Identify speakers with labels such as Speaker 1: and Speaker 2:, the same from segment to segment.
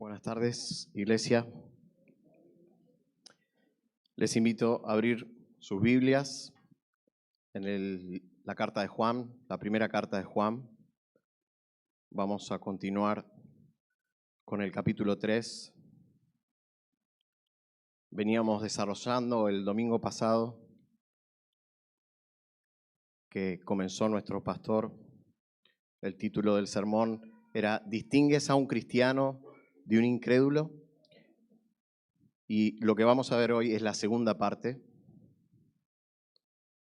Speaker 1: Buenas tardes, iglesia. Les invito a abrir sus Biblias en la carta de Juan, la primera carta de Juan. Vamos a continuar con el capítulo 3. Veníamos desarrollando el domingo pasado, que comenzó nuestro pastor. El título del sermón era ¿Distingues a un cristiano de un incrédulo? Y lo que vamos a ver hoy es la segunda parte.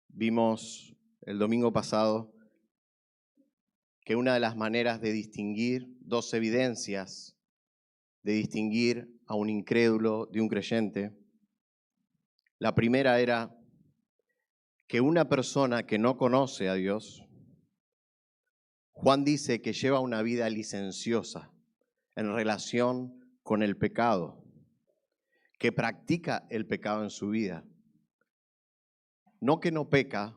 Speaker 1: Vimos el domingo pasado que una de las maneras de distinguir, dos evidencias de distinguir a un incrédulo de un creyente, la primera era que una persona que no conoce a Dios, Juan dice que lleva una vida licenciosa en relación con el pecado, que practica el pecado en su vida. No que no peca,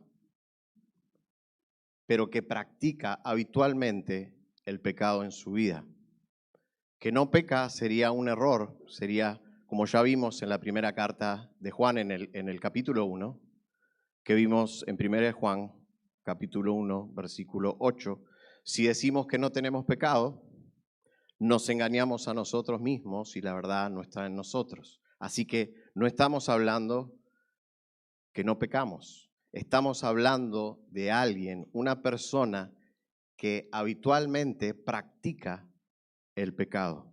Speaker 1: pero que practica habitualmente el pecado en su vida. Que no peca sería un error, sería, como ya vimos en la primera carta de Juan en el capítulo 1, que vimos en 1 Juan, capítulo 1, versículo 8. Si decimos que no tenemos pecado, nos engañamos a nosotros mismos y la verdad no está en nosotros. Así que no estamos hablando que no pecamos, estamos hablando de alguien, una persona que habitualmente practica el pecado.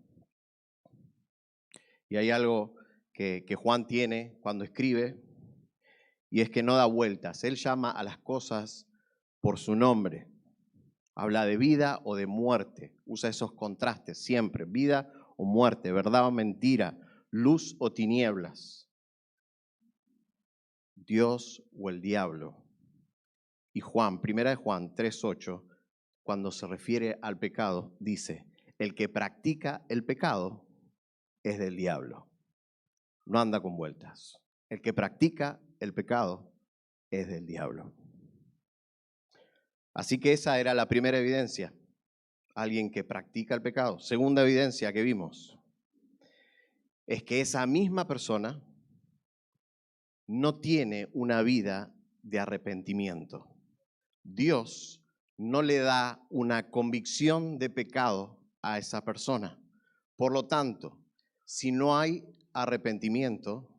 Speaker 1: Y hay algo que Juan tiene cuando escribe, y es que no da vueltas. Él llama a las cosas por su nombre. Habla de vida o de muerte. Usa esos contrastes siempre, vida o muerte, verdad o mentira, luz o tinieblas, Dios o el diablo. Y Juan, 1 Juan 3:8, cuando se refiere al pecado, dice, el que practica el pecado es del diablo. No anda con vueltas. El que practica el pecado es del diablo. Así que esa era la primera evidencia, alguien que practica el pecado. Segunda evidencia que vimos es que esa misma persona no tiene una vida de arrepentimiento. Dios no le da una convicción de pecado a esa persona. Por lo tanto, si no hay arrepentimiento,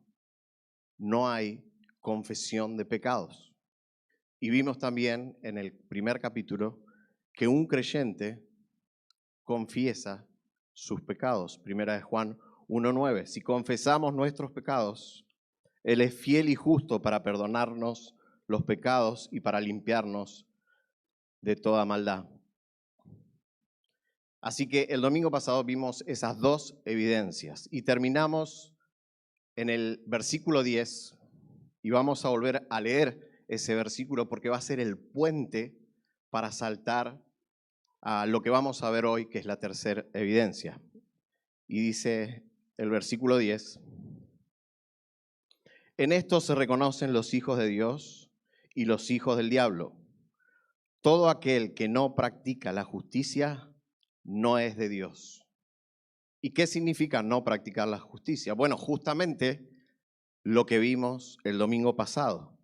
Speaker 1: no hay confesión de pecados. Y vimos también en el primer capítulo que un creyente confiesa sus pecados. 1 Juan 1:9. Si confesamos nuestros pecados, Él es fiel y justo para perdonarnos los pecados y para limpiarnos de toda maldad. Así que el domingo pasado vimos esas dos evidencias y terminamos en el versículo 10 y vamos a volver a leer ese versículo porque va a ser el puente para saltar a lo que vamos a ver hoy, que es la tercera evidencia. Y dice el versículo 10, en esto se reconocen los hijos de Dios y los hijos del diablo. Todo aquel que no practica la justicia no es de Dios. ¿Y qué significa no practicar la justicia? Bueno, justamente lo que vimos el domingo pasado.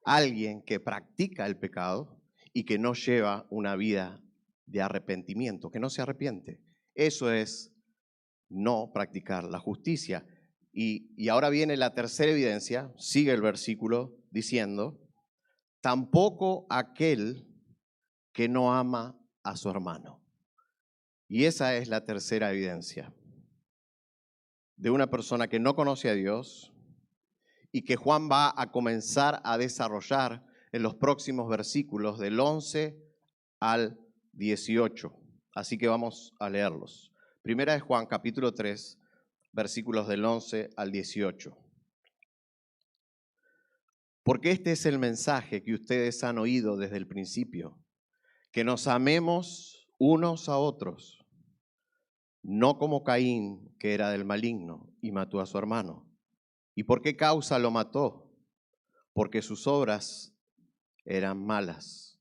Speaker 1: Alguien que practica el pecado y que no lleva una vida de arrepentimiento, que no se arrepiente. Eso es no practicar la justicia. Y ahora viene la tercera evidencia, sigue el versículo diciendo, tampoco aquel que no ama a su hermano. Y esa es la tercera evidencia de una persona que no conoce a Dios y que Juan va a comenzar a desarrollar en los próximos versículos del 11 al 18. Así que vamos a leerlos. Primera de Juan, capítulo 3, versículos del 11 al 18. Porque este es el mensaje que ustedes han oído desde el principio, que nos amemos unos a otros, no como Caín, que era del maligno y mató a su hermano. ¿Y por qué causa lo mató? Porque sus obras eran malas.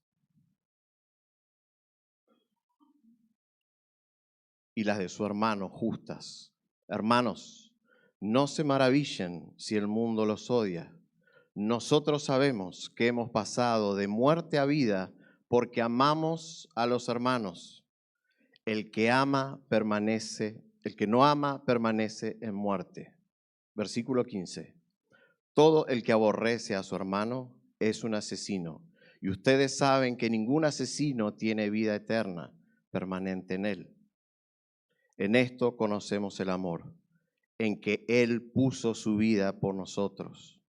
Speaker 1: y las de su hermano justas. Hermanos, no se maravillen si el mundo los odia. Nosotros sabemos que hemos pasado de muerte a vida porque amamos a los hermanos. El que no ama permanece en muerte. Versículo 15. Todo el que aborrece a su hermano es un asesino. Y ustedes saben que ningún asesino tiene vida eterna permanente en él. En esto conocemos el amor, en que Él puso su vida por nosotros.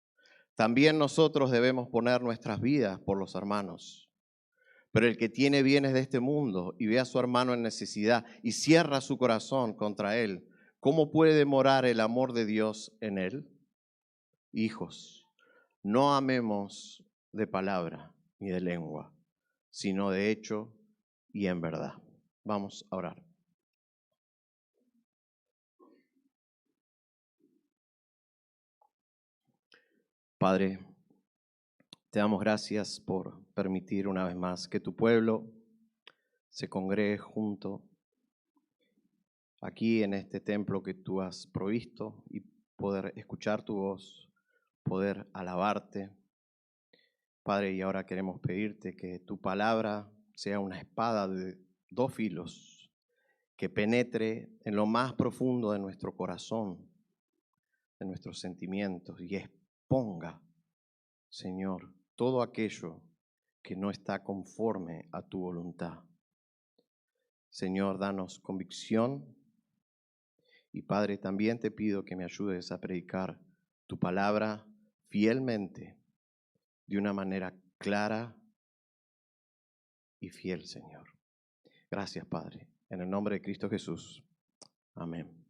Speaker 1: También nosotros debemos poner nuestras vidas por los hermanos. Pero el que tiene bienes de este mundo y ve a su hermano en necesidad y cierra su corazón contra él, ¿cómo puede morar el amor de Dios en él? Hijos, no amemos de palabra ni de lengua, sino de hecho y en verdad. Vamos a orar. Padre, te damos gracias por permitir una vez más que tu pueblo se congregue junto aquí en este templo que tú has provisto y poder escuchar tu voz, poder alabarte. Padre, y ahora queremos pedirte que tu palabra sea una espada de dos filos que penetre en lo más profundo de nuestro corazón, de nuestros sentimientos y exponga, Señor, todo aquello que no está conforme a tu voluntad. Señor, danos convicción y Padre, también te pido que me ayudes a predicar tu palabra fielmente, de una manera clara y fiel, Señor. Gracias, Padre. En el nombre de Cristo Jesús. Amén.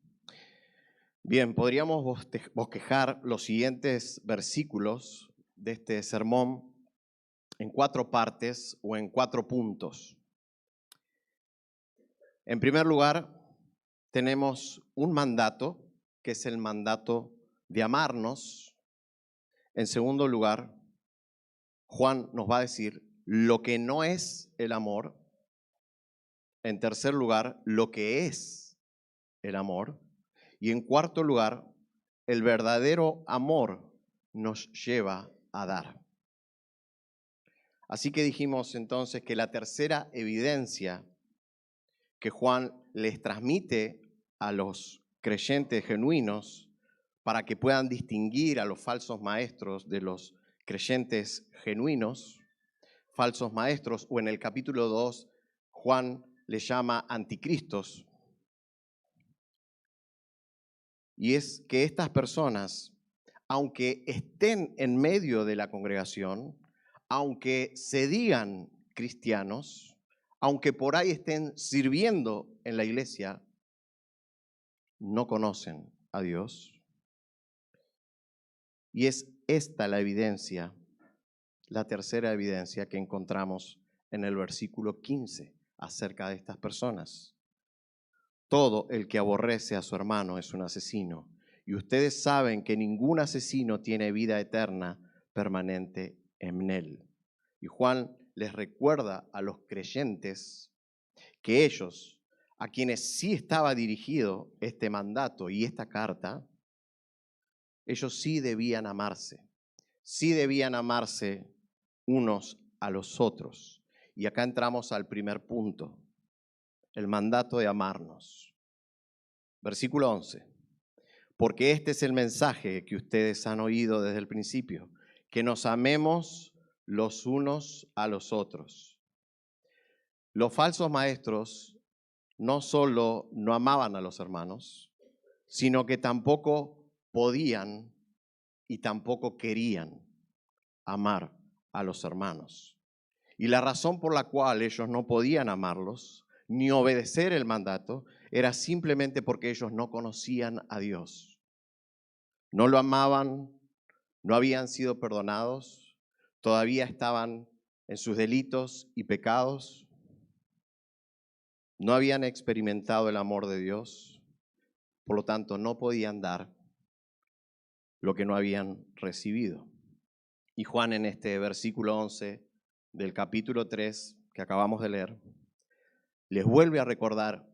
Speaker 1: Bien, podríamos bosquejar los siguientes versículos de este sermón en 4 partes o en 4 puntos. En primer lugar, tenemos un mandato, que es el mandato de amarnos. En segundo lugar, Juan nos va a decir lo que no es el amor. En tercer lugar, lo que es el amor. Y en cuarto lugar, el verdadero amor nos lleva a dar. Así que dijimos entonces que la tercera evidencia que Juan les transmite a los creyentes genuinos para que puedan distinguir a los falsos maestros de los creyentes genuinos, falsos maestros, o en el capítulo 2, Juan les llama anticristos. Y es que estas personas, aunque estén en medio de la congregación, aunque se digan cristianos, aunque por ahí estén sirviendo en la iglesia, no conocen a Dios. Y es esta la evidencia, la tercera evidencia que encontramos en el versículo 15 acerca de estas personas. Todo el que aborrece a su hermano es un asesino, y ustedes saben que ningún asesino tiene vida eterna permanente en él. Y Juan les recuerda a los creyentes que ellos, a quienes sí estaba dirigido este mandato y esta carta, ellos sí debían amarse unos a los otros. Y acá entramos al primer punto, el mandato de amarnos. Versículo 11. Porque este es el mensaje que ustedes han oído desde el principio, que nos amemos los unos a los otros. Los falsos maestros no solo no amaban a los hermanos, sino que tampoco podían y tampoco querían amar a los hermanos. Y la razón por la cual ellos no podían amarlos ni obedecer el mandato era simplemente porque ellos no conocían a Dios. No lo amaban, no habían sido perdonados, todavía estaban en sus delitos y pecados, no habían experimentado el amor de Dios, por lo tanto no podían dar lo que no habían recibido. Y Juan en este versículo 11 del capítulo 3 que acabamos de leer, les vuelve a recordar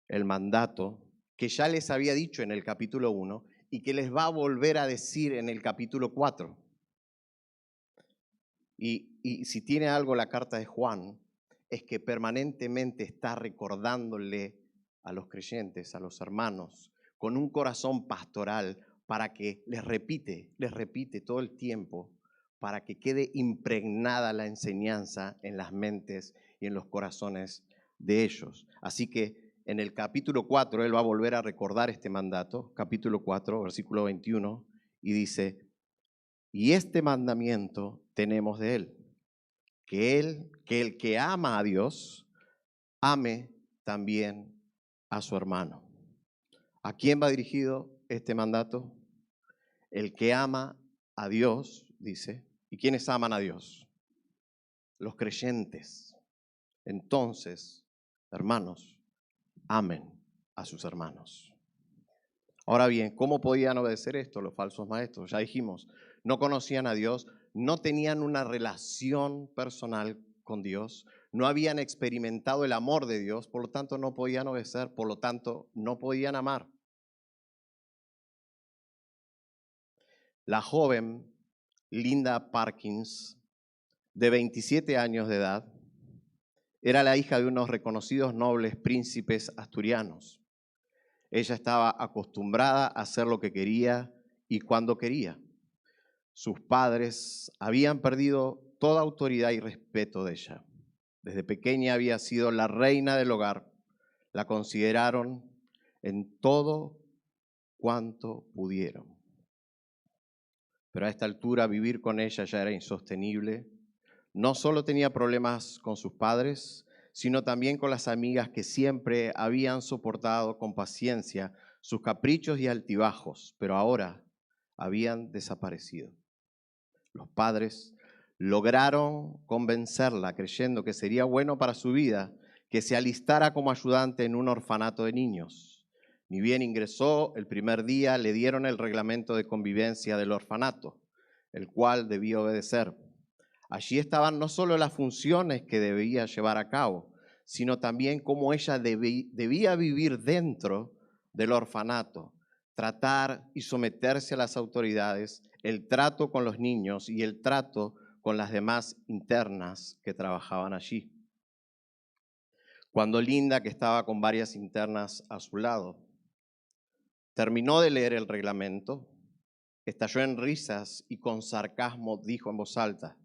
Speaker 1: el mandato que ya les había dicho en el capítulo 1 y que les va a volver a decir en el capítulo 4. Y si tiene algo la carta de Juan, es que permanentemente está recordándole a los creyentes, a los hermanos, con un corazón pastoral, para que les repite todo el tiempo, para que quede impregnada la enseñanza en las mentes y en los corazones de ellos. Así que en el capítulo 4, él va a volver a recordar este mandato, capítulo 4, versículo 21, y dice: y este mandamiento tenemos de él, que el que ama a Dios, ame también a su hermano. ¿A quién va dirigido este mandato? El que ama a Dios, dice. ¿Y quiénes aman a Dios? Los creyentes. Entonces, hermanos, amen a sus hermanos. Ahora bien, ¿cómo podían obedecer esto los falsos maestros? Ya dijimos, no conocían a Dios, no tenían una relación personal con Dios, no habían experimentado el amor de Dios, por lo tanto no podían obedecer, por lo tanto no podían amar. La joven Linda Parkins, de 27 años de edad, era la hija de unos reconocidos nobles príncipes asturianos. Ella estaba acostumbrada a hacer lo que quería y cuando quería. Sus padres habían perdido toda autoridad y respeto de ella. Desde pequeña había sido la reina del hogar. La consideraron en todo cuanto pudieron. Pero a esta altura vivir con ella ya era insostenible. No solo tenía problemas con sus padres, sino también con las amigas que siempre habían soportado con paciencia sus caprichos y altibajos, pero ahora habían desaparecido. Los padres lograron convencerla, creyendo que sería bueno para su vida que se alistara como ayudante en un orfanato de niños. Ni bien ingresó, el primer día le dieron el reglamento de convivencia del orfanato, el cual debía obedecer. Allí estaban no solo las funciones que debía llevar a cabo, sino también cómo ella debía vivir dentro del orfanato, tratar y someterse a las autoridades, el trato con los niños y el trato con las demás internas que trabajaban allí. Cuando Linda, que estaba con varias internas a su lado, terminó de leer el reglamento, estalló en risas y con sarcasmo dijo en voz alta: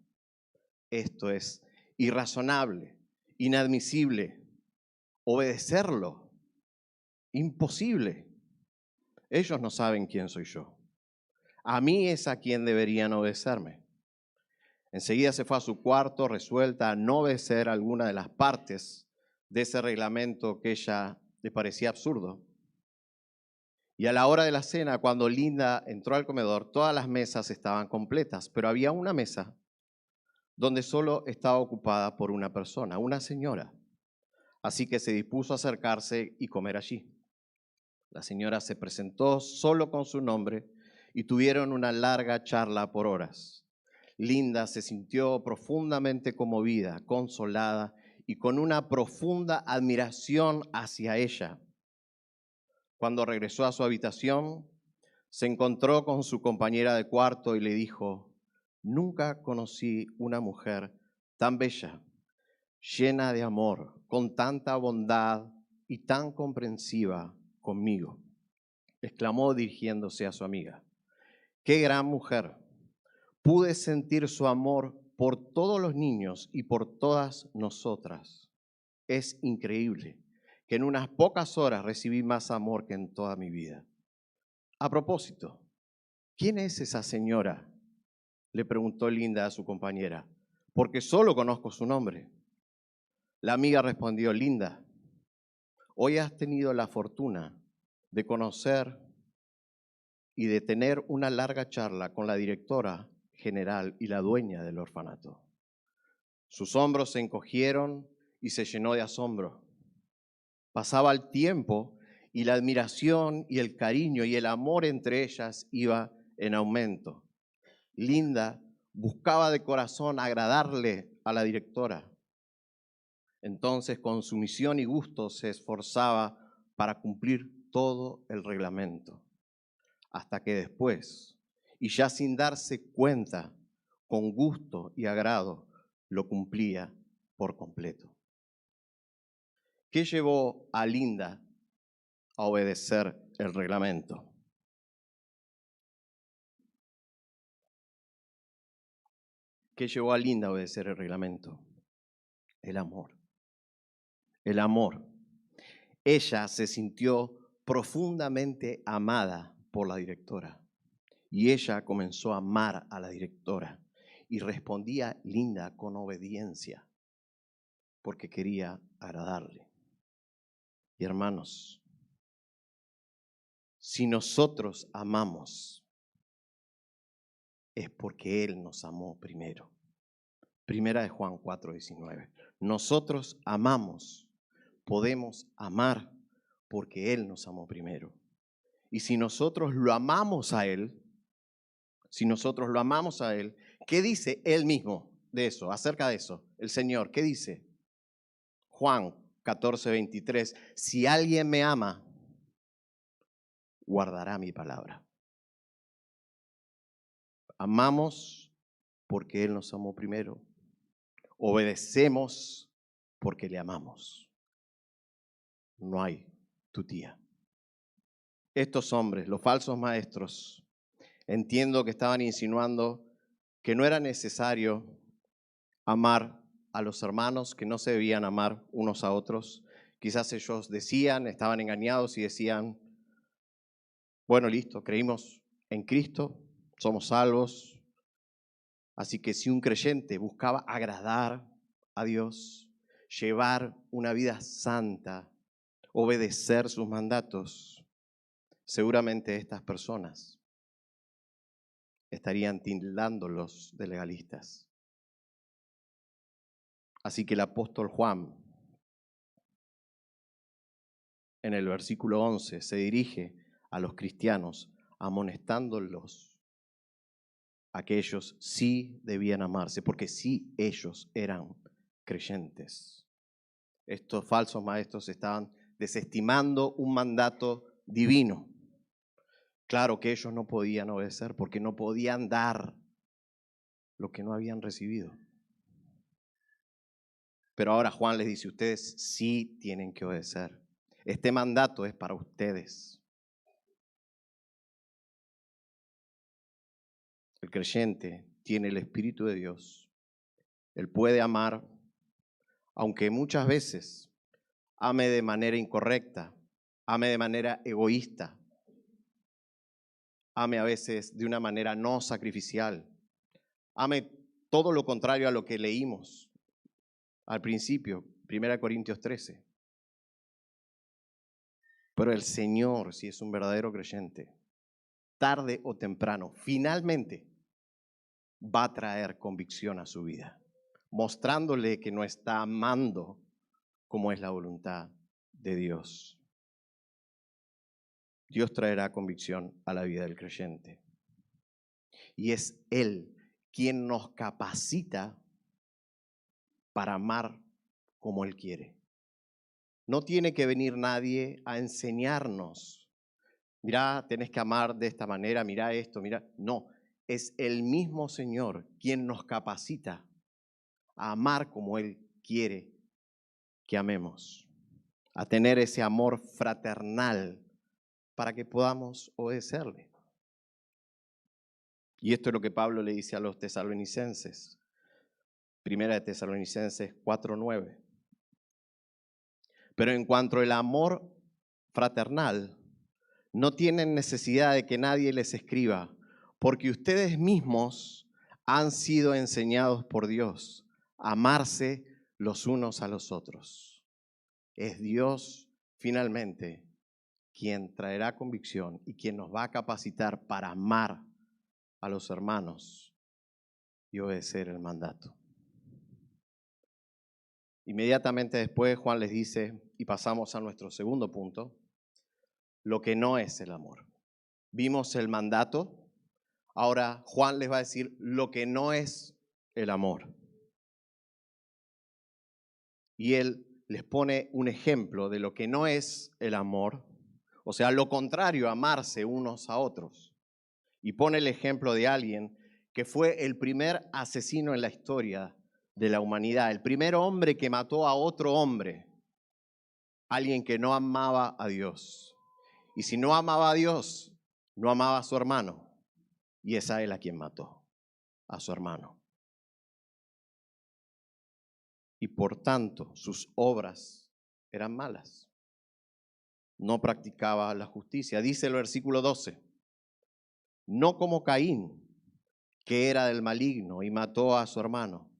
Speaker 1: esto es irrazonable, inadmisible, obedecerlo, imposible. Ellos no saben quién soy yo. A mí es a quien deberían obedecerme. Enseguida se fue a su cuarto, resuelta a no obedecer alguna de las partes de ese reglamento que ella le parecía absurdo. Y a la hora de la cena, cuando Linda entró al comedor, todas las mesas estaban completas, pero había una mesa donde solo estaba ocupada por una persona, una señora. Así que se dispuso a acercarse y comer allí. La señora se presentó solo con su nombre y tuvieron una larga charla por horas. Linda se sintió profundamente conmovida, consolada y con una profunda admiración hacia ella. Cuando regresó a su habitación, se encontró con su compañera de cuarto y le dijo: nunca conocí una mujer tan bella, llena de amor, con tanta bondad y tan comprensiva conmigo. Exclamó dirigiéndose a su amiga: ¡qué gran mujer! Pude sentir su amor por todos los niños y por todas nosotras. Es increíble que en unas pocas horas recibí más amor que en toda mi vida. A propósito, ¿quién es esa señora?, le preguntó Linda a su compañera, porque solo conozco su nombre. La amiga respondió: Linda, hoy has tenido la fortuna de conocer y de tener una larga charla con la directora general y la dueña del orfanato. Sus hombros se encogieron y se llenó de asombro. Pasaba el tiempo y la admiración y el cariño y el amor entre ellas iba en aumento. Linda buscaba de corazón agradarle a la directora. Entonces, con sumisión y gusto, se esforzaba para cumplir todo el reglamento, hasta que después, y ya sin darse cuenta, con gusto y agrado, lo cumplía por completo. ¿Qué llevó a Linda a obedecer el reglamento? ¿Qué llevó a Linda a obedecer el reglamento? El amor. El amor. Ella se sintió profundamente amada por la directora y ella comenzó a amar a la directora y respondía Linda con obediencia porque quería agradarle. Y hermanos, si nosotros amamos, es porque Él nos amó primero. Primera de Juan 4:19. Nosotros amamos, podemos amar porque Él nos amó primero. Y si nosotros lo amamos a Él, ¿qué dice Él mismo de eso, acerca de eso? El Señor, ¿qué dice? Juan 14:23. Si alguien me ama, guardará mi palabra. Amamos porque Él nos amó primero. Obedecemos porque le amamos. No hay tutía. Estos hombres, los falsos maestros, entiendo que estaban insinuando que no era necesario amar a los hermanos, que no se debían amar unos a otros. Quizás ellos decían, estaban engañados y decían, bueno, listo, creímos en Cristo, somos salvos. Así que si un creyente buscaba agradar a Dios, llevar una vida santa, obedecer sus mandatos, seguramente estas personas estarían tildándolos de legalistas. Así que el apóstol Juan, en el versículo 11, se dirige a los cristianos amonestándolos a que ellos sí debían amarse, porque sí ellos eran creyentes. Estos falsos maestros estaban desestimando un mandato divino. Claro que ellos no podían obedecer porque no podían dar lo que no habían recibido. Pero ahora Juan les dice, ustedes sí tienen que obedecer. Este mandato es para ustedes. El creyente tiene el Espíritu de Dios. Él puede amar, aunque muchas veces ame de manera incorrecta, ame de manera egoísta, ame a veces de una manera no sacrificial, ame todo lo contrario a lo que leímos al principio, 1 Corintios 13. Pero el Señor, si es un verdadero creyente, tarde o temprano, finalmente va a traer convicción a su vida, mostrándole que no está amando como es la voluntad de Dios. Dios traerá convicción a la vida del creyente. Y es Él quien nos capacita para amar como Él quiere. No tiene que venir nadie a enseñarnos. Mirá, tenés que amar de esta manera, mirá esto, mirá. No, es el mismo Señor quien nos capacita a amar como Él quiere que amemos, a tener ese amor fraternal para que podamos obedecerle. Y esto es lo que Pablo le dice a los tesalonicenses. Primera de Tesalonicenses 4:9. Pero en cuanto al amor fraternal, no tienen necesidad de que nadie les escriba, porque ustedes mismos han sido enseñados por Dios a amarse los unos a los otros. Es Dios finalmente quien traerá convicción y quien nos va a capacitar para amar a los hermanos y obedecer el mandato. Inmediatamente después Juan les dice, y pasamos a nuestro segundo punto, lo que no es el amor. Vimos el mandato, ahora Juan les va a decir lo que no es el amor. Y él les pone un ejemplo de lo que no es el amor, o sea, lo contrario, amarse unos a otros. Y pone el ejemplo de alguien que fue el primer asesino en la historia de la humanidad, el primer hombre que mató a otro hombre, alguien que no amaba a Dios. Y si no amaba a Dios, no amaba a su hermano. Y es a él a quien mató, a su hermano. Y por tanto, sus obras eran malas. No practicaba la justicia. Dice el versículo 12, no como Caín, que era del maligno y mató a su hermano.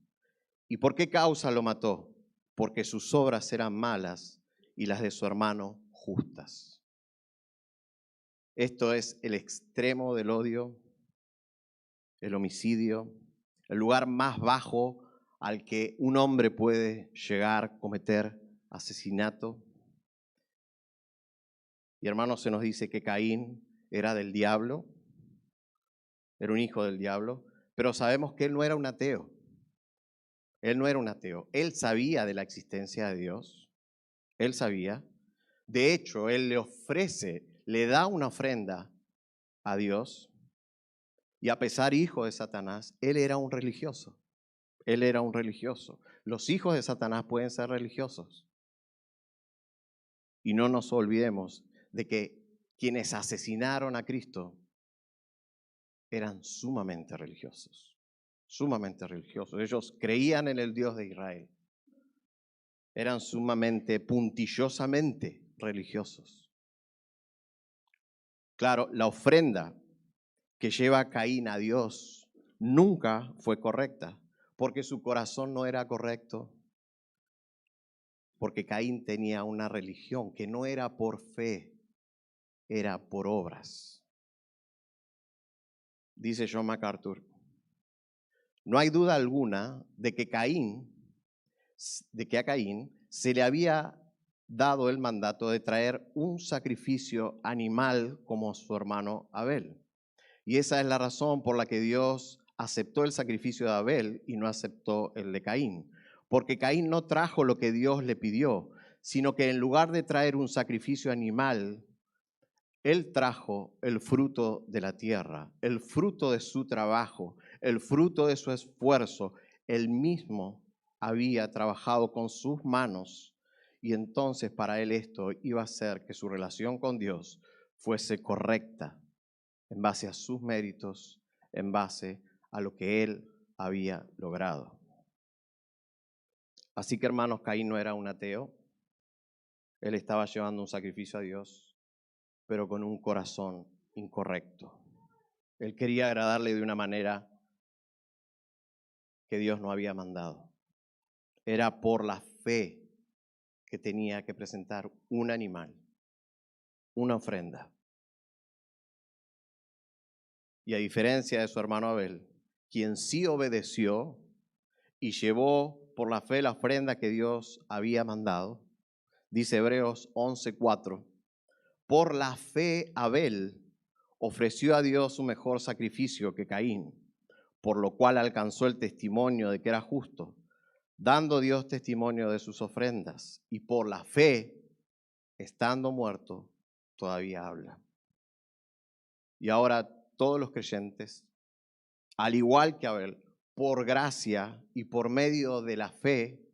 Speaker 1: ¿Y por qué causa lo mató? Porque sus obras eran malas y las de su hermano justas. Esto es el extremo del odio, el homicidio, el lugar más bajo al que un hombre puede llegar, cometer asesinato. Y hermanos, se nos dice que Caín era del diablo, era un hijo del diablo, pero sabemos que él no era un ateo. Él no era un ateo. Él sabía de la existencia de Dios. Él sabía. De hecho, él le ofrece, le da una ofrenda a Dios. Y a pesar hijo de Satanás, él era un religioso. Él era un religioso. Los hijos de Satanás pueden ser religiosos. Y no nos olvidemos de que quienes asesinaron a Cristo eran sumamente religiosos. Sumamente religiosos. Ellos creían en el Dios de Israel. Eran sumamente, puntillosamente religiosos. Claro, la ofrenda que lleva Caín a Dios nunca fue correcta, porque su corazón no era correcto, porque Caín tenía una religión que no era por fe, era por obras. Dice John MacArthur, no hay duda alguna de que a Caín se le había dado el mandato de traer un sacrificio animal como su hermano Abel. Y esa es la razón por la que Dios aceptó el sacrificio de Abel y no aceptó el de Caín. Porque Caín no trajo lo que Dios le pidió, sino que en lugar de traer un sacrificio animal, él trajo el fruto de la tierra, el fruto de su trabajo, el fruto de su esfuerzo. Él mismo había trabajado con sus manos y entonces para él esto iba a hacer que su relación con Dios fuese correcta en base a sus méritos, en base a lo que él había logrado. Así que hermanos, Caín no era un ateo, él estaba llevando un sacrificio a Dios, pero con un corazón incorrecto. Él quería agradarle de una manera que Dios no había mandado. Era por la fe que tenía que presentar un animal, una ofrenda. Y a diferencia de su hermano Abel, quien sí obedeció y llevó por la fe la ofrenda que Dios había mandado, dice Hebreos 11:4, por la fe Abel ofreció a Dios un mejor sacrificio que Caín, por lo cual alcanzó el testimonio de que era justo, dando Dios testimonio de sus ofrendas, y por la fe, estando muerto, todavía habla. Y ahora todos los creyentes, al igual que Abel, por gracia y por medio de la fe,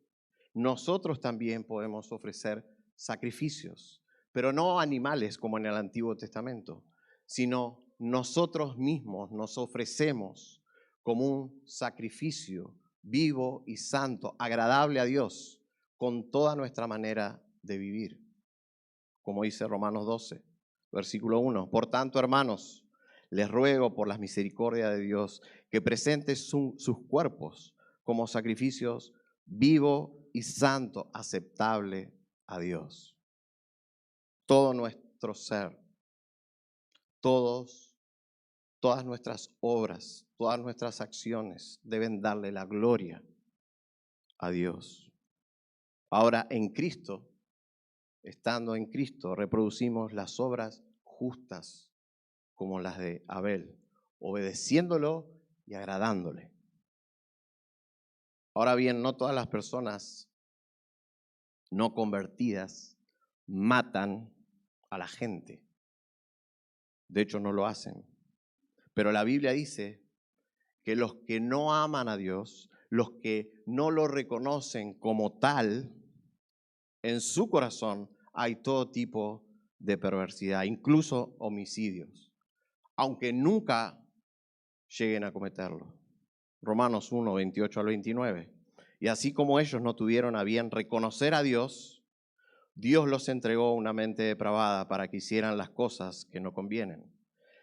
Speaker 1: nosotros también podemos ofrecer sacrificios, pero no animales como en el Antiguo Testamento, sino nosotros mismos nos ofrecemos como un sacrificio vivo y santo, agradable a Dios, con toda nuestra manera de vivir. Como dice Romanos 12, versículo 1. Por tanto, hermanos, les ruego por las misericordias de Dios que presenten sus cuerpos como sacrificios vivo y santo, aceptable a Dios. Todo nuestro ser, todas nuestras obras, todas nuestras acciones deben darle la gloria a Dios. Ahora, en Cristo, estando en Cristo, reproducimos las obras justas como las de Abel, obedeciéndolo y agradándole. Ahora bien, no todas las personas no convertidas matan a la gente. De hecho, no lo hacen. Pero la Biblia dice que los que no aman a Dios, los que no lo reconocen como tal, en su corazón hay todo tipo de perversidad, incluso homicidios, aunque nunca lleguen a cometerlo. Romanos 1, 28 al 29. Y así como ellos no tuvieron a bien reconocer a Dios, Dios los entregó una mente depravada para que hicieran las cosas que no convienen.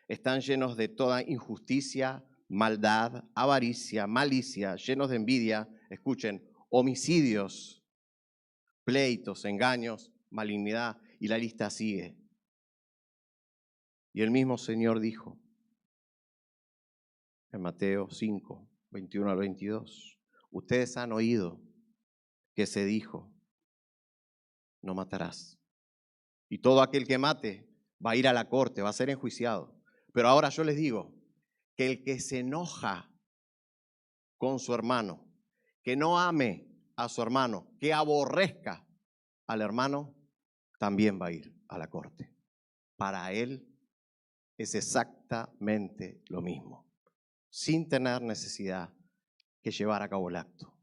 Speaker 1: Están llenos de toda injusticia, maldad, avaricia, malicia, llenos de envidia, escuchen, homicidios, pleitos, engaños, malignidad, y la lista sigue. Y el mismo Señor dijo en Mateo 5, 21 al 22, ustedes han oído que se dijo, no matarás. Y todo aquel que mate va a ir a la corte, va a ser enjuiciado. Pero ahora yo les digo que el que se enoja con su hermano, que no ame a su hermano, que aborrezca al hermano, también va a ir a la corte. Para él es exactamente lo mismo, sin tener necesidad que llevar a cabo el acto.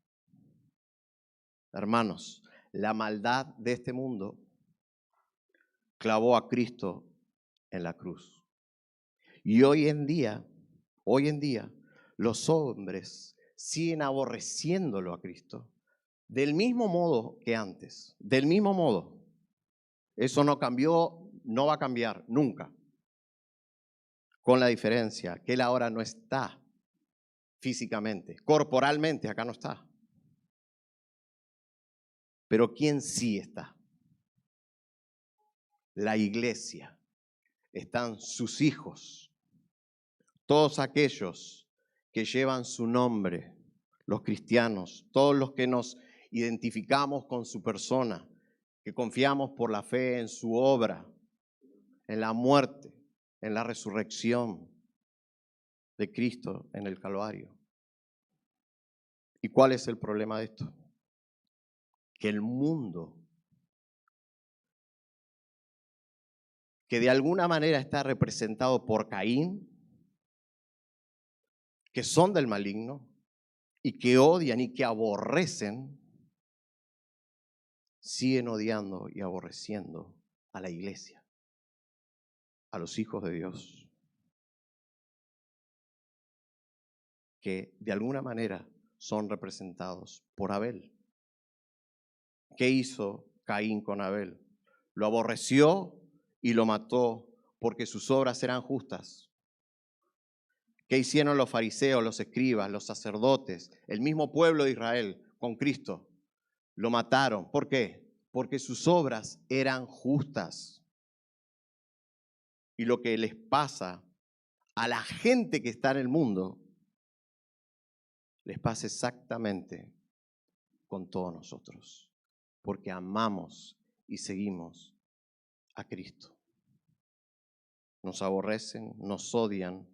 Speaker 1: Hermanos, la maldad de este mundo clavó a Cristo en la cruz. Y hoy en día, los hombres siguen aborreciéndolo a Cristo del mismo modo que antes, del mismo modo. Eso no cambió, no va a cambiar nunca. Con la diferencia que Él ahora no está físicamente, corporalmente, acá no está. Pero ¿quién sí está? La iglesia. Están sus hijos, todos aquellos que llevan su nombre, los cristianos, todos los que nos identificamos con su persona, que confiamos por la fe en su obra, en la muerte, en la resurrección de Cristo en el Calvario. ¿Y cuál es el problema de esto? Que el mundo, que de alguna manera está representado por Caín, que son del maligno y que odian y que aborrecen, siguen odiando y aborreciendo a la iglesia, a los hijos de Dios, que de alguna manera son representados por Abel. ¿Qué hizo Caín con Abel? Lo aborreció y lo mató porque sus obras eran justas. ¿Qué hicieron los fariseos, los escribas, los sacerdotes, el mismo pueblo de Israel con Cristo? Lo mataron. ¿Por qué? Porque sus obras eran justas. Y lo que les pasa a la gente que está en el mundo, les pasa exactamente con todos nosotros, porque amamos y seguimos a Cristo. Nos aborrecen, nos odian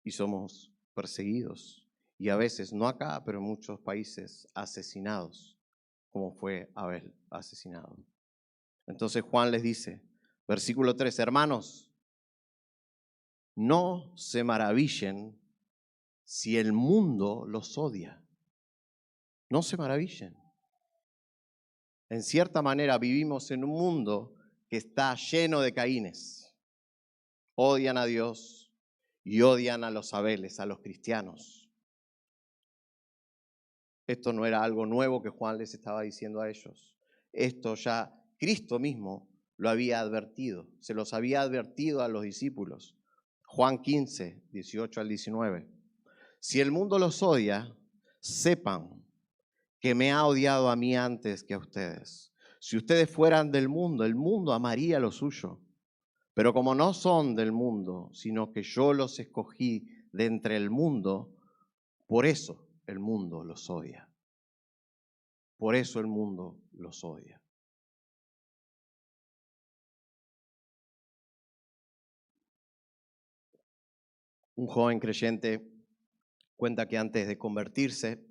Speaker 1: y somos perseguidos. Y a veces, no acá, pero en muchos países, asesinados, como fue Abel asesinado. Entonces Juan les dice, versículo 3, hermanos, no se maravillen si el mundo los odia. No se maravillen. En cierta manera vivimos en un mundo que está lleno de Caínes. Odian a Dios y odian a los Abeles, a los cristianos. Esto no era algo nuevo que Juan les estaba diciendo a ellos. Esto ya Cristo mismo lo había advertido. Se los había advertido a los discípulos. Juan 15, 18 al 19. Si el mundo los odia, sepan que me ha odiado a mí antes que a ustedes. Si ustedes fueran del mundo, el mundo amaría lo suyo. Pero como no son del mundo, sino que yo los escogí de entre el mundo, por eso el mundo los odia. Por eso el mundo los odia. Un joven creyente cuenta que antes de convertirse,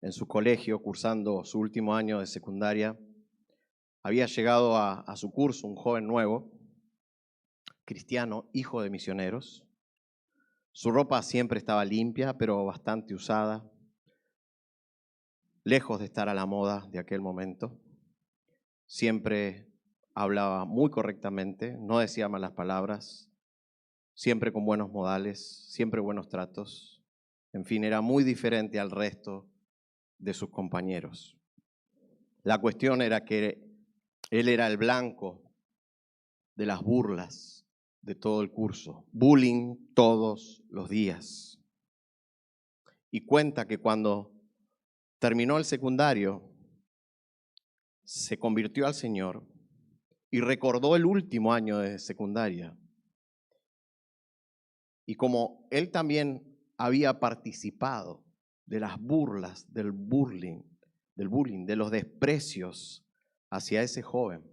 Speaker 1: en su colegio, cursando su último año de secundaria, había llegado a su curso un joven nuevo, cristiano, hijo de misioneros. Su ropa siempre estaba limpia, pero bastante usada, lejos de estar a la moda de aquel momento. Siempre hablaba muy correctamente, no decía malas palabras, siempre con buenos modales, siempre buenos tratos. En fin, era muy diferente al resto de sus compañeros. La cuestión era que él era el blanco de las burlas de todo el curso, bullying todos los días. Y cuenta que cuando terminó el secundario, se convirtió al Señor y recordó el último año de secundaria. Y como él también había participado de las burlas, del bullying, de los desprecios hacia ese joven,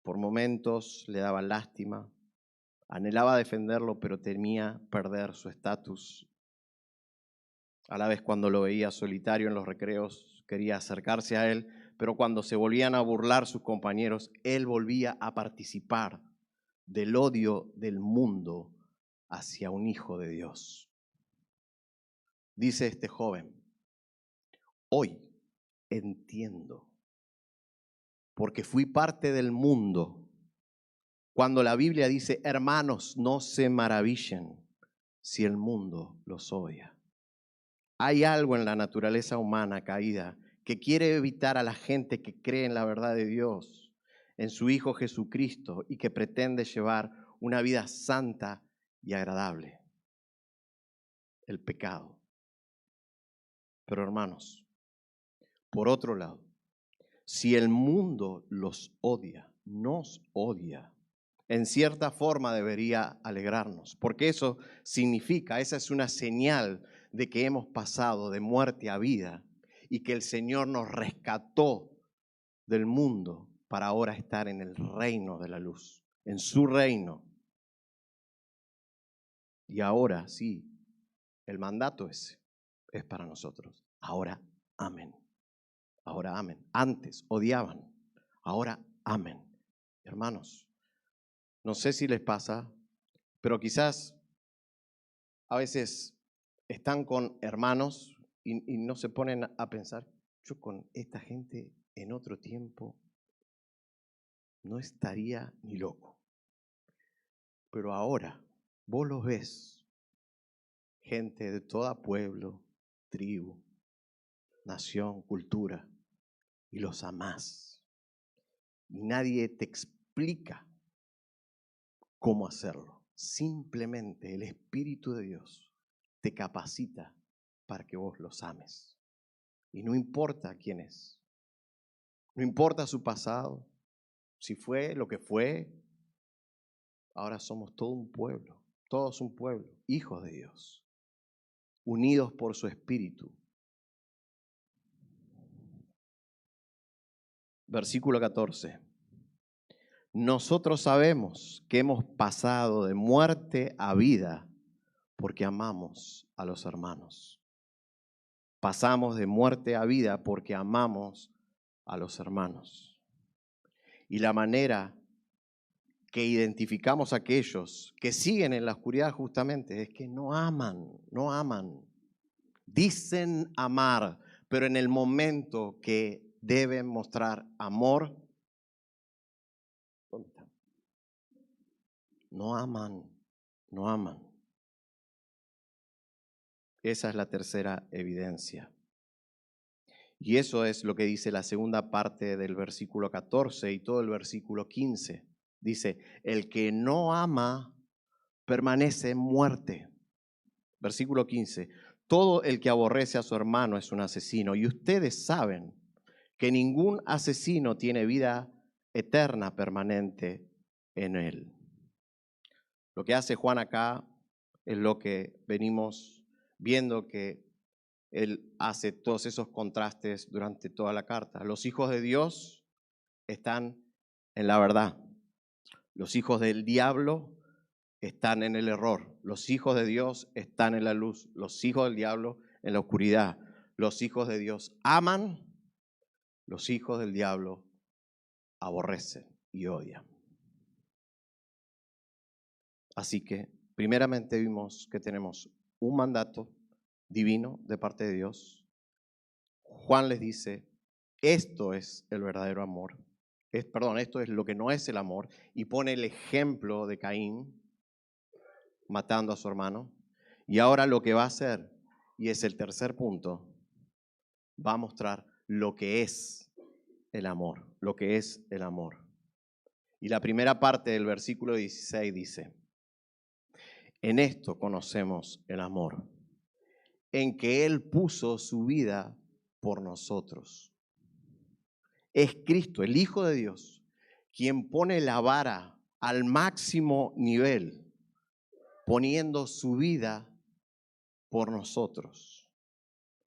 Speaker 1: por momentos le daba lástima, anhelaba defenderlo, pero temía perder su estatus. A la vez, cuando lo veía solitario en los recreos, quería acercarse a él, pero cuando se volvían a burlar sus compañeros, él volvía a participar del odio del mundo hacia un hijo de Dios. Dice este joven, hoy entiendo, porque fui parte del mundo. Cuando la Biblia dice, hermanos, no se maravillen si el mundo los odia. Hay algo en la naturaleza humana caída que quiere evitar a la gente que cree en la verdad de Dios, en su Hijo Jesucristo y que pretende llevar una vida santa y agradable. El pecado. Pero hermanos, por otro lado, si el mundo los odia, nos odia, en cierta forma debería alegrarnos, porque eso significa, esa es una señal de que hemos pasado de muerte a vida y que el Señor nos rescató del mundo para ahora estar en el reino de la luz, en su reino. Y ahora sí, el mandato ese es para nosotros. Ahora amen. Ahora amen. Antes odiaban, ahora amen. Hermanos, no sé si les pasa, pero quizás a veces están con hermanos y no se ponen a pensar, yo con esta gente en otro tiempo no estaría ni loco. Pero ahora vos los ves, gente de todo pueblo, tribu, nación, cultura, y los amás. Y nadie te explica cómo hacerlo. Simplemente el Espíritu de Dios te capacita para que vos los ames. Y no importa quién es, no importa su pasado, si fue lo que fue, ahora somos todo un pueblo, todos un pueblo, hijos de Dios, unidos por su Espíritu. Versículo 14. Nosotros sabemos que hemos pasado de muerte a vida porque amamos a los hermanos. Pasamos de muerte a vida porque amamos a los hermanos. Y la manera que identificamos a aquellos que siguen en la oscuridad justamente es que no aman. Dicen amar, pero en el momento que deben mostrar amor, ¿dónde están? No aman. Esa es la tercera evidencia. Y eso es lo que dice la segunda parte del versículo 14 y todo el versículo 15. Dice, el que no ama permanece en muerte. Versículo 15, todo el que aborrece a su hermano es un asesino. Y ustedes saben que ningún asesino tiene vida eterna permanente en él. Lo que hace Juan acá es lo que venimos viendo que él hace todos esos contrastes durante toda la carta. Los hijos de Dios están en la verdad. Los hijos del diablo están en el error. Los hijos de Dios están en la luz. Los hijos del diablo en la oscuridad. Los hijos de Dios aman. Los hijos del diablo aborrecen y odian. Así que, primeramente vimos que tenemos un mandato divino de parte de Dios. Juan les dice, esto es el verdadero amor. Esto es lo que no es el amor. Y pone el ejemplo de Caín matando a su hermano. Y ahora lo que va a hacer, y es el tercer punto, va a mostrar lo que es el amor. Lo que es el amor. Y la primera parte del versículo 16 dice, en esto conocemos el amor, en que Él puso su vida por nosotros. Es Cristo, el Hijo de Dios, quien pone la vara al máximo nivel, poniendo su vida por nosotros.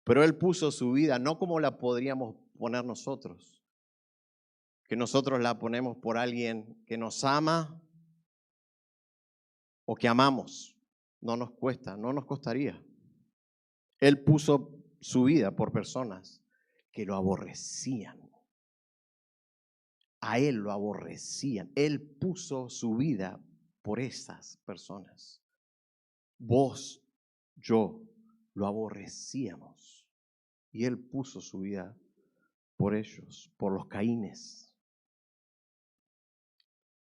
Speaker 1: Pero Él puso su vida no como la podríamos poner nosotros, que nosotros la ponemos por alguien que nos ama o que amamos. No nos cuesta, no nos costaría. Él puso su vida por personas que lo aborrecían. A Él lo aborrecían. Él puso su vida por esas personas. Vos, yo, lo aborrecíamos. Y Él puso su vida por ellos, por los Caínes.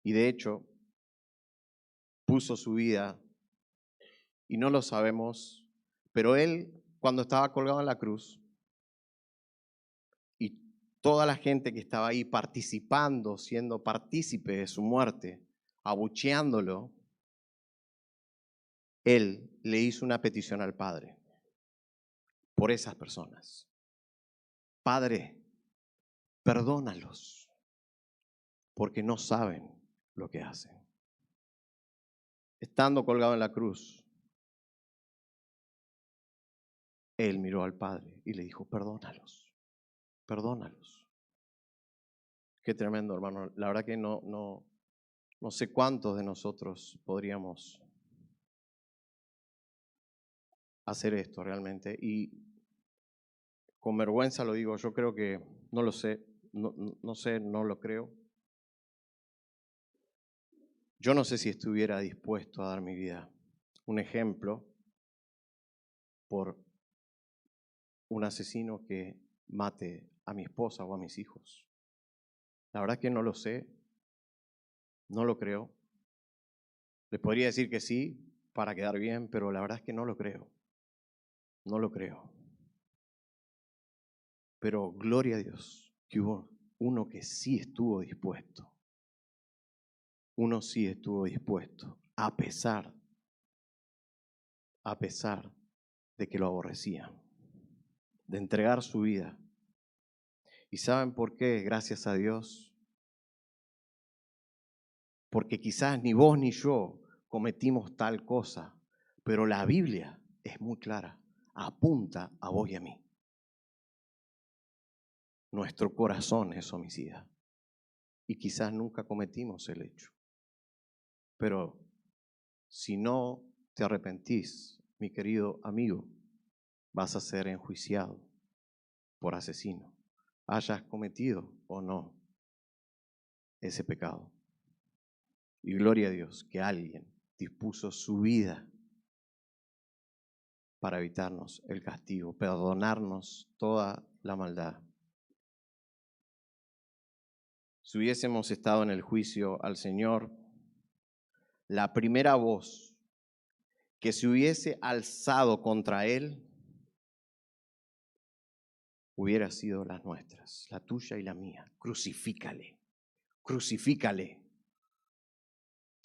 Speaker 1: Y de hecho, puso su vida, y no lo sabemos, pero Él, cuando estaba colgado en la cruz, y toda la gente que estaba ahí participando, siendo partícipe de su muerte, abucheándolo, Él le hizo una petición al Padre por esas personas. Padre, perdónalos, porque no saben lo que hacen. Estando colgado en la cruz, Él miró al Padre y le dijo, perdónalos, perdónalos. Qué tremendo, hermano. La verdad que no sé cuántos de nosotros podríamos hacer esto realmente. Y con vergüenza lo digo, yo creo que no lo sé, no lo creo. Yo no sé si estuviera dispuesto a dar mi vida. Un ejemplo, por un asesino que mate a mi esposa o a mis hijos. La verdad que no lo sé, no lo creo. Les podría decir que sí para quedar bien, pero la verdad es que no lo creo. No lo creo. Pero gloria a Dios que hubo uno que sí estuvo dispuesto. Uno sí estuvo dispuesto, a pesar de que lo aborrecían, de entregar su vida. ¿Y saben por qué? Gracias a Dios. Porque quizás ni vos ni yo cometimos tal cosa, pero la Biblia es muy clara, apunta a vos y a mí. Nuestro corazón es homicida y quizás nunca cometimos el hecho. Pero si no te arrepentís, mi querido amigo, vas a ser enjuiciado por asesino, hayas cometido o no ese pecado. Y gloria a Dios que alguien dispuso su vida para evitarnos el castigo, perdonarnos toda la maldad. Si hubiésemos estado en el juicio al Señor, la primera voz que se hubiese alzado contra Él hubiera sido las nuestras, la tuya y la mía. Crucifícale, crucifícale.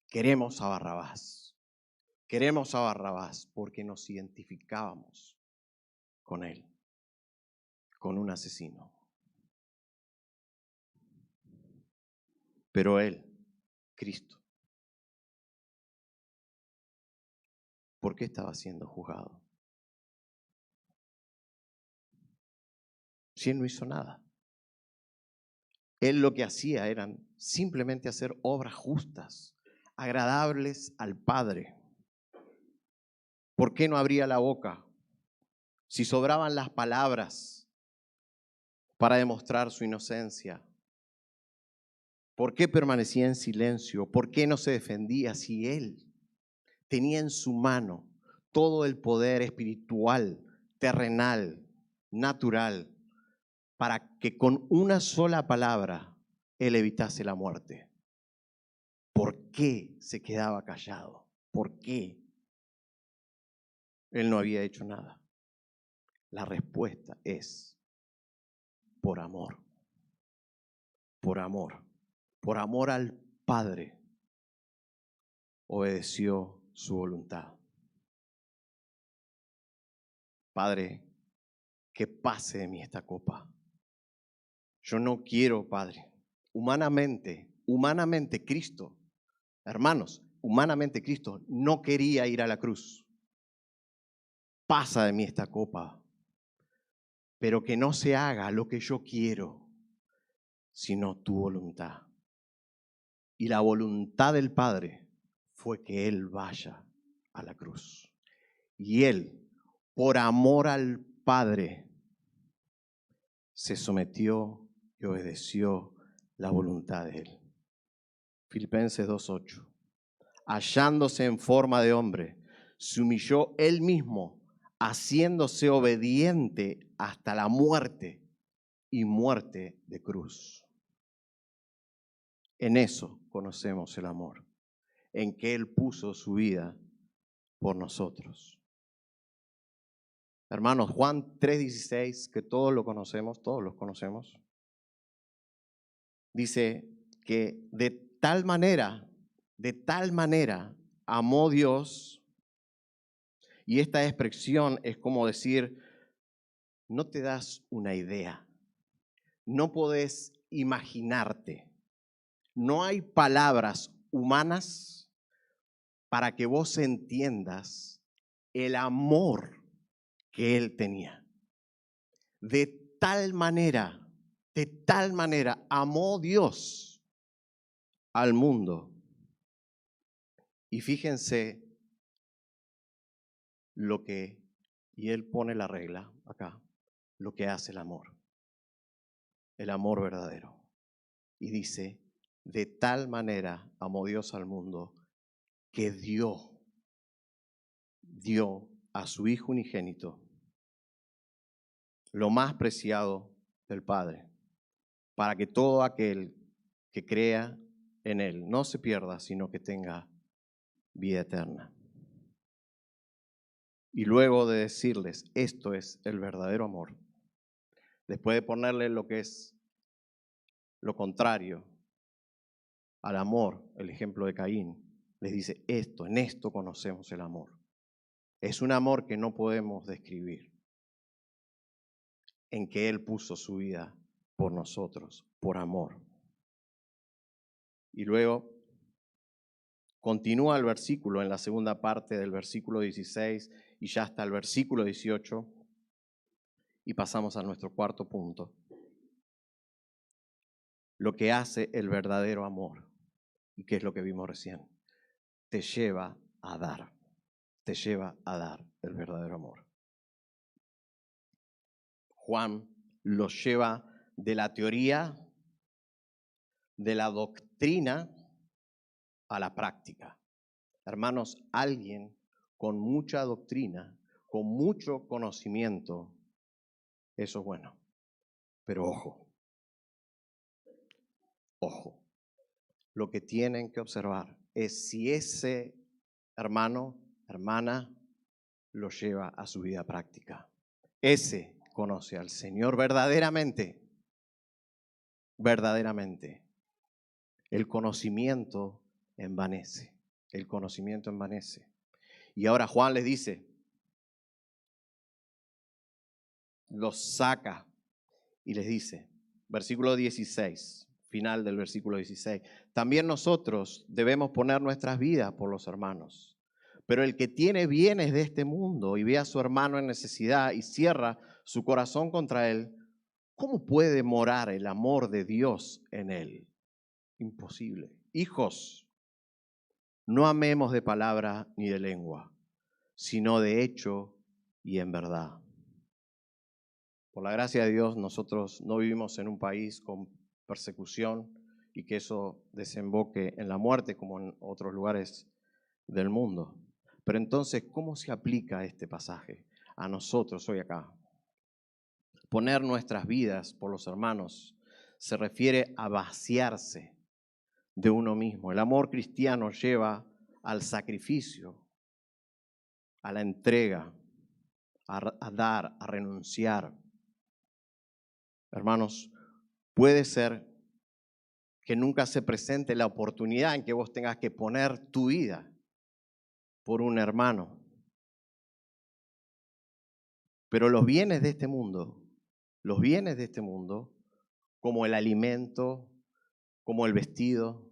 Speaker 1: Queremos a Barrabás. Queremos a Barrabás porque nos identificábamos con él, con un asesino. Pero él, Cristo, ¿por qué estaba siendo juzgado? Si él no hizo nada. Él lo que hacía eran simplemente hacer obras justas, agradables al Padre. ¿Por qué no abría la boca? Si sobraban las palabras para demostrar su inocencia. ¿Por qué permanecía en silencio? ¿Por qué no se defendía si él tenía en su mano todo el poder espiritual, terrenal, natural, para que con una sola palabra él evitase la muerte? ¿Por qué se quedaba callado? ¿Por qué él no había hecho nada? La respuesta es por amor. Por amor. Por amor al Padre, obedeció su voluntad. Padre, que pase de mí esta copa. Yo no quiero, Padre. Humanamente Cristo, hermanos, humanamente Cristo no quería ir a la cruz. Pasa de mí esta copa, pero que no se haga lo que yo quiero, sino tu voluntad. Y la voluntad del Padre fue que Él vaya a la cruz. Y Él, por amor al Padre, se sometió y obedeció la voluntad de Él. Filipenses 2:8. Hallándose en forma de hombre, se humilló Él mismo, haciéndose obediente hasta la muerte y muerte de cruz. En eso conocemos el amor, en que Él puso su vida por nosotros. Hermanos, Juan 3:16, que todos los conocemos, dice que de tal manera amó Dios, y esta expresión es como decir, no te das una idea, no podés imaginarte, no hay palabras humanas para que vos entiendas el amor que Él tenía. De tal manera amó Dios al mundo. Y fíjense y Él pone la regla acá, lo que hace el amor verdadero. Y dice, de tal manera amó Dios al mundo que dio a su Hijo unigénito, lo más preciado del Padre, para que todo aquel que crea en Él no se pierda, sino que tenga vida eterna. Y luego de decirles, esto es el verdadero amor, después de ponerle lo que es lo contrario al amor, el ejemplo de Caín, les dice, en esto conocemos el amor. Es un amor que no podemos describir, en que Él puso su vida por nosotros, por amor. Y luego continúa el versículo en la segunda parte del versículo 16 y ya hasta el versículo 18, y pasamos a nuestro cuarto punto. Lo que hace el verdadero amor, y que es lo que vimos recién, te lleva a dar el verdadero amor. Juan los lleva de la teoría, de la doctrina, a la práctica. Hermanos, alguien con mucha doctrina, con mucho conocimiento, eso es bueno. Pero ojo, lo que tienen que observar es si ese hermano, hermana, lo lleva a su vida práctica. Ese conoce al Señor verdaderamente. El conocimiento envanece. Y ahora Juan les dice, los saca y les dice, versículo 16, final del versículo 16, también nosotros debemos poner nuestras vidas por los hermanos. Pero el que tiene bienes de este mundo y ve a su hermano en necesidad y cierra su corazón contra él, ¿cómo puede morar el amor de Dios en él? Imposible. Hijos, No amemos de palabra ni de lengua, sino de hecho y en verdad. Por la gracia de Dios, nosotros no vivimos en un país con persecución y que eso desemboque en la muerte como en otros lugares del mundo. Pero entonces, ¿cómo se aplica este pasaje a nosotros hoy acá? Poner nuestras vidas por los hermanos se refiere a vaciarse de uno mismo. El amor cristiano lleva al sacrificio, a la entrega, a dar, a renunciar. Hermanos, puede ser que nunca se presente la oportunidad en que vos tengas que poner tu vida por un hermano. Pero los bienes de este mundo, como el alimento, como el vestido,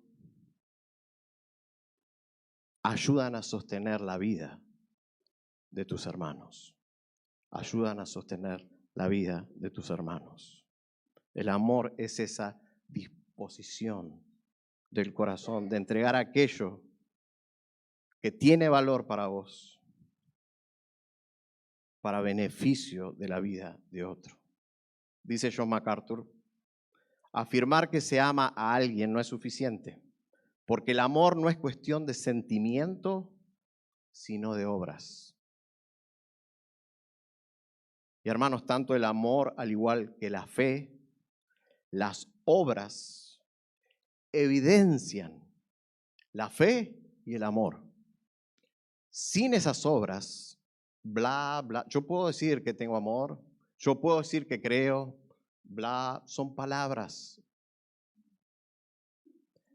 Speaker 1: ayudan a sostener la vida de tus hermanos. Ayudan a sostener la vida de tus hermanos. El amor es esa disposición del corazón de entregar aquello que tiene valor para vos, para beneficio de la vida de otro. Dice John MacArthur, afirmar que se ama a alguien no es suficiente, porque el amor no es cuestión de sentimiento, sino de obras. Y hermanos, tanto el amor, al igual que la fe, las obras evidencian la fe y el amor. Sin esas obras, bla, bla, yo puedo decir que tengo amor, yo puedo decir que creo, bla, son palabras.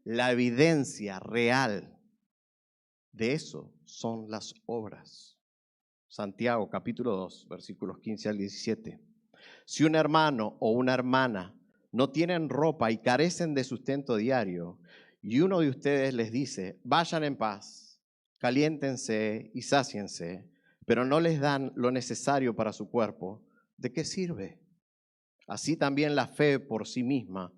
Speaker 1: La evidencia real de eso son las obras. Santiago capítulo 2, versículos 15 al 17. Si un hermano o una hermana no tienen ropa y carecen de sustento diario, y uno de ustedes les dice, vayan en paz, caliéntense y sáciense, pero no les dan lo necesario para su cuerpo, ¿de qué sirve? Así también la fe por sí misma,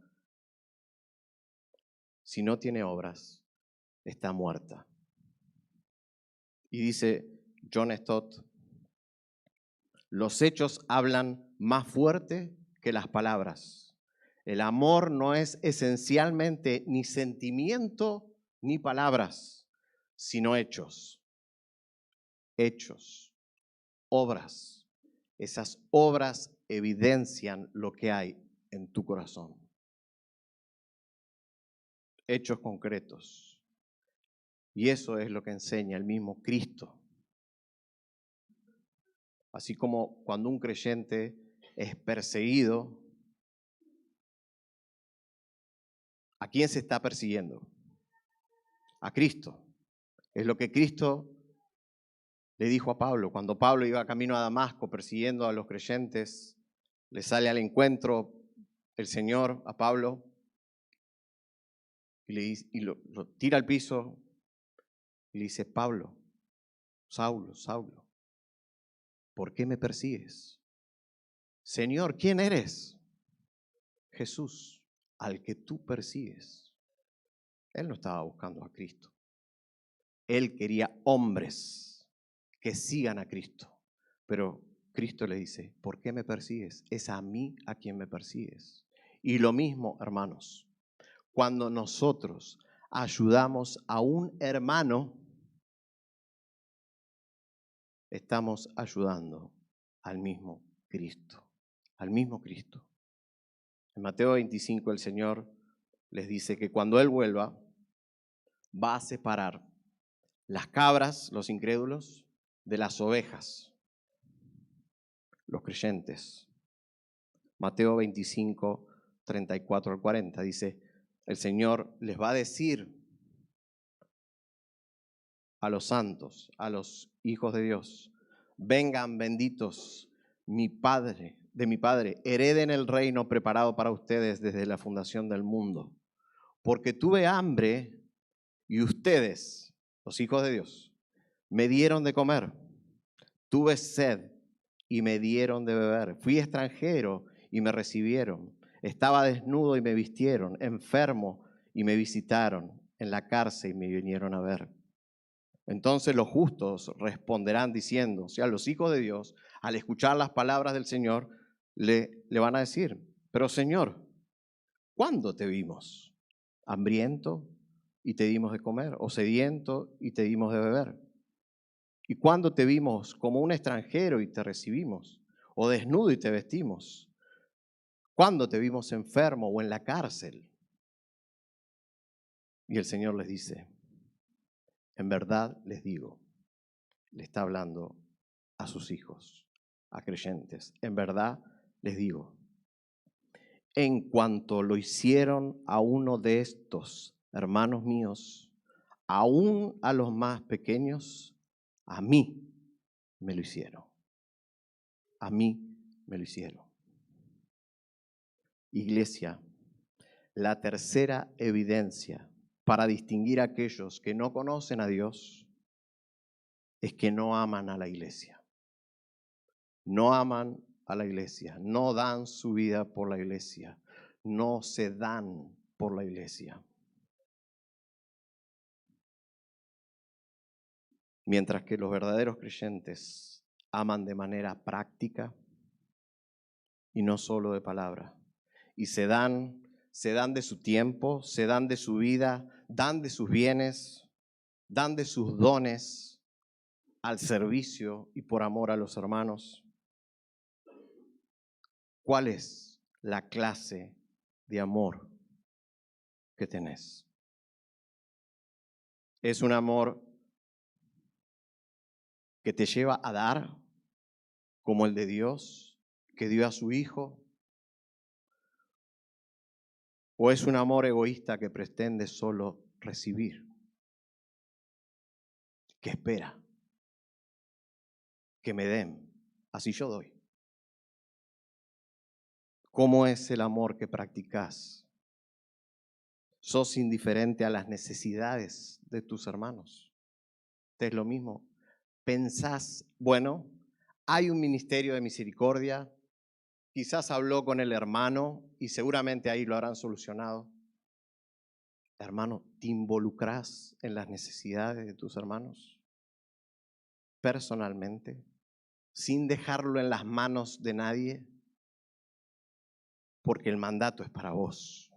Speaker 1: si no tiene obras, está muerta. Y dice John Stott, los hechos hablan más fuerte que las palabras. El amor no es esencialmente ni sentimiento ni palabras, sino hechos. Hechos, obras. Esas obras evidencian lo que hay en tu corazón. Hechos concretos. Y eso es lo que enseña el mismo Cristo. Así como cuando un creyente es perseguido, ¿a quién se está persiguiendo? A Cristo. Es lo que Cristo le dijo a Pablo. Cuando Pablo iba camino a Damasco persiguiendo a los creyentes, le sale al encuentro el Señor a Pablo y lo tira al piso y le dice, Pablo, Saulo, Saulo, ¿por qué me persigues? Señor, ¿quién eres? Jesús, al que tú persigues. Él no estaba buscando a Cristo. Él quería hombres que sigan a Cristo. Pero Cristo le dice, ¿por qué me persigues? Es a mí a quien me persigues. Y lo mismo, hermanos, cuando nosotros ayudamos a un hermano, estamos ayudando al mismo Cristo, al mismo Cristo. En Mateo 25 el Señor les dice que cuando Él vuelva, va a separar las cabras, los incrédulos, de las ovejas, los creyentes. Mateo 25, 34 al 40 dice, el Señor les va a decir a los santos, a los hijos de Dios, vengan benditos de mi Padre, hereden el reino preparado para ustedes desde la fundación del mundo. Porque tuve hambre y ustedes, los hijos de Dios, me dieron de comer. Tuve sed y me dieron de beber. Fui extranjero y me recibieron. Estaba desnudo y me vistieron. Enfermo y me visitaron. En la cárcel y me vinieron a ver. Entonces los justos responderán diciendo, o sea, los hijos de Dios, al escuchar las palabras del Señor, le van a decir, pero Señor, ¿cuándo te vimos? ¿Hambriento y te dimos de comer? ¿O sediento y te dimos de beber? ¿Y cuándo te vimos como un extranjero y te recibimos? ¿O desnudo y te vestimos? ¿Cuándo te vimos enfermo o en la cárcel? Y el Señor les dice, en verdad les digo, le está hablando a sus hijos, a creyentes, en verdad les digo, en cuanto lo hicieron a uno de estos hermanos míos, aún a los más pequeños, a mí me lo hicieron. A mí me lo hicieron. Iglesia, la tercera evidencia para distinguir a aquellos que no conocen a Dios es que no aman a la iglesia. No aman a la iglesia, no dan su vida por la iglesia, no se dan por la iglesia. Mientras que los verdaderos creyentes aman de manera práctica y no solo de palabra. Y se dan de su tiempo, se dan de su vida, dan de sus bienes, dan de sus dones al servicio y por amor a los hermanos. ¿Cuál es la clase de amor que tenés? ¿Es un amor que te lleva a dar como el de Dios, que dio a su Hijo? ¿O es un amor egoísta que pretende solo recibir? Que espera que me den, así yo doy. ¿Cómo es el amor que practicás? ¿Sos indiferente a las necesidades de tus hermanos? Es lo mismo. Pensás, bueno, hay un ministerio de misericordia, quizás habló con el hermano y seguramente ahí lo habrán solucionado. Hermano, ¿te involucrás en las necesidades de tus hermanos personalmente, sin dejarlo en las manos de nadie? Porque el mandato es para vos.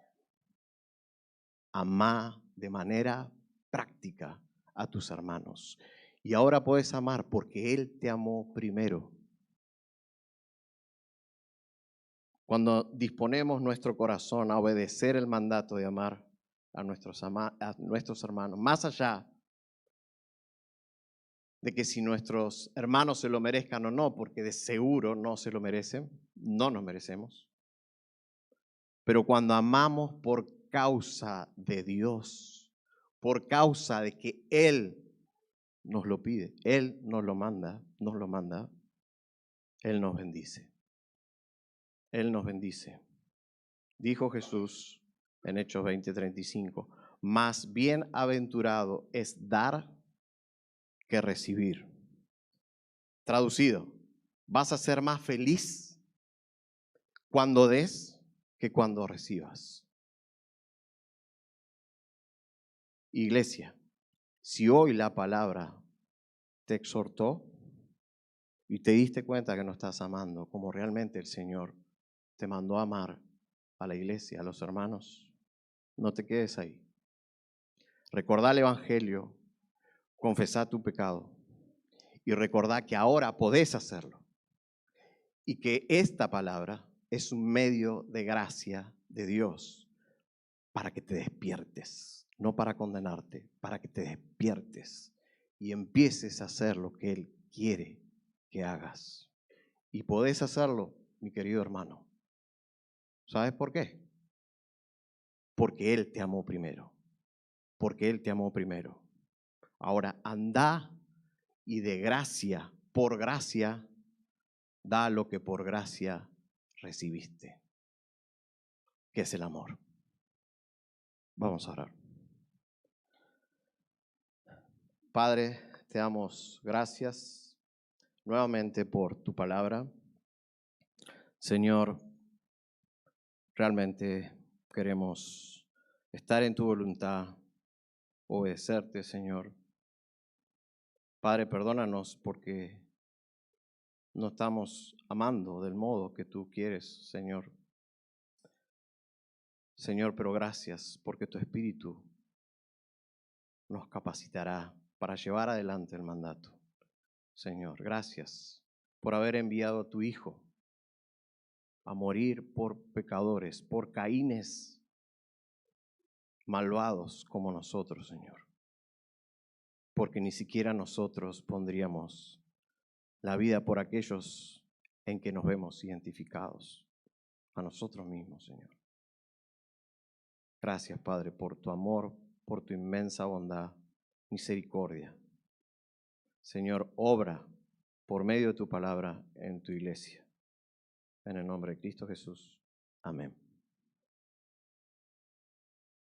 Speaker 1: Amá de manera práctica a tus hermanos. Y ahora puedes amar porque Él te amó primero. Cuando disponemos nuestro corazón a obedecer el mandato de amar a nuestros hermanos, más allá de que si nuestros hermanos se lo merezcan o no, porque de seguro no se lo merecen, no nos merecemos. Pero cuando amamos por causa de Dios, por causa de que Él nos lo pide, Él nos lo manda, Él nos bendice. Él nos bendice. Dijo Jesús en Hechos 20:35, más bienaventurado es dar que recibir. Traducido, vas a ser más feliz cuando des que cuando recibas. Iglesia, si hoy la palabra te exhortó y te diste cuenta que no estás amando como realmente el Señor te mandó a amar a la iglesia, a los hermanos, no te quedes ahí. Recordá el Evangelio, confesá tu pecado y recordá que ahora podés hacerlo y que esta palabra es un medio de gracia de Dios para que te despiertes, no para condenarte, para que te despiertes y empieces a hacer lo que Él quiere que hagas. Y podés hacerlo, mi querido hermano. ¿Sabes por qué? Porque Él te amó primero. Porque Él te amó primero. Ahora anda y de gracia, por gracia, da lo que por gracia recibiste, que es el amor. Vamos a orar. Padre, te damos gracias nuevamente por tu palabra. Señor, realmente queremos estar en tu voluntad, obedecerte, Señor. Padre, perdónanos porque no estamos amando del modo que tú quieres, Señor. Señor, pero gracias porque tu Espíritu nos capacitará para llevar adelante el mandato. Señor, gracias por haber enviado a tu Hijo a morir por pecadores, por Caínes malvados como nosotros, Señor. Porque ni siquiera nosotros pondríamos la vida por aquellos en que nos vemos identificados, a nosotros mismos, Señor. Gracias, Padre, por tu amor, por tu inmensa bondad, misericordia. Señor, obra por medio de tu palabra en tu iglesia. En el nombre de Cristo Jesús. Amén.